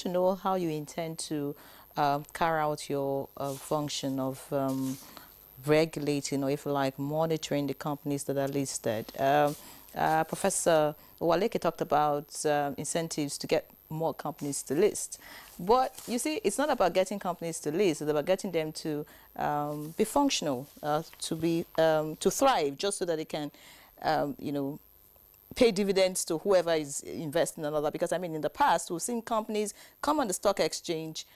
to know how you intend to carry out your function of regulating, or if you like, monitoring the companies that are listed. Professor Waleke talked about incentives to get more companies to list. But you see, it's not about getting companies to list, it's about getting them to be functional, to thrive, just so that they can, you know, pay dividends to whoever is investing in another. Because I mean, in the past, we've seen companies come on the stock exchange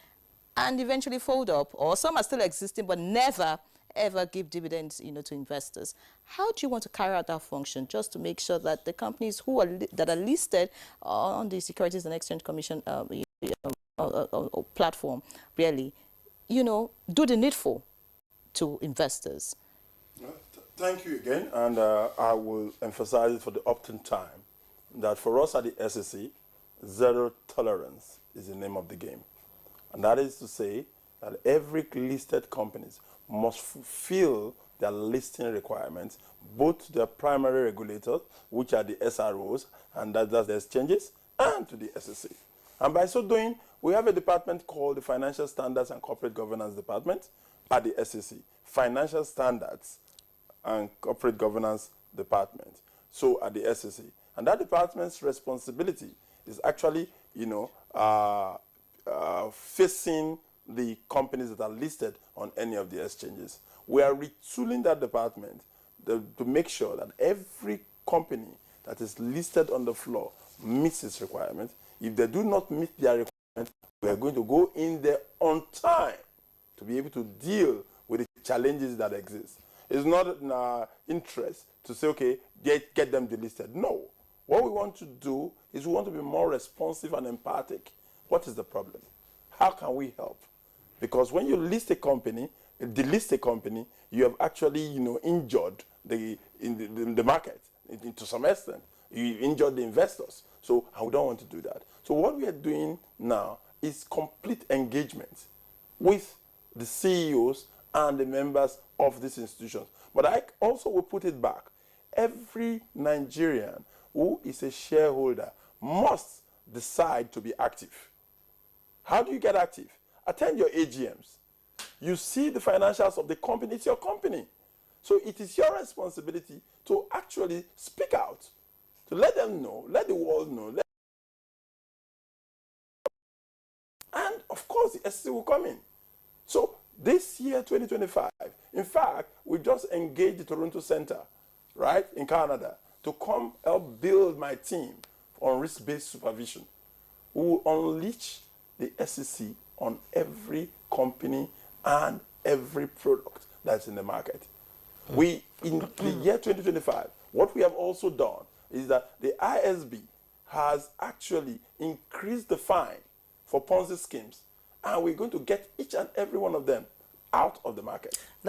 and eventually fold up, or some are still existing but never ever give dividends, you know, to investors. How do you want to carry out that function, just to make sure that the companies who are that are listed on the Securities and Exchange Commission platform really, you know, do the needful to investors? Thank you again, and I will emphasize it for the upton time that for us at the SEC, zero tolerance is the name of the game. And that is to say that every listed companies must fulfill their listing requirements, both to their primary regulators, which are the SROs, and that's the exchanges, and to the SEC. And by so doing, we have a department called the Financial Standards and Corporate Governance Department at the SEC. Financial Standards and Corporate Governance Department, so at the SEC. And that department's responsibility is actually, you know, facing the companies that are listed on any of the exchanges. We are retooling that department to make sure that every company that is listed on the floor meets its requirements. If they do not meet their requirements, we are going to go in there on time to be able to deal with the challenges that exist. It's not in our interest to say, okay, get them delisted. No. What we want to do is we want to be more responsive and empathic. What is the problem? How can we help? Because when you list a company, delist a company, you have actually, you know, injured the market to some extent. You injured the investors. So we don't want to do that. So what we are doing now is complete engagement with the CEOs and the members of these institutions. But I also will put it back. Every Nigerian who is a shareholder must decide to be active. How do you get active? Attend your AGMs. You see the financials of the company, it's your company. So it is your responsibility to actually speak out, to let them know, let the world know. And of course, the SEC will come in. So this year, 2025, in fact, we just engaged the Toronto Center, right, in Canada, to come help build my team on risk-based supervision. We will unleash the SEC on every company and every product that's in the market. We, in the year 2025, what we have also done is that the ISB has actually increased the fine for Ponzi schemes, and we're going to get each and every one of them out of the market.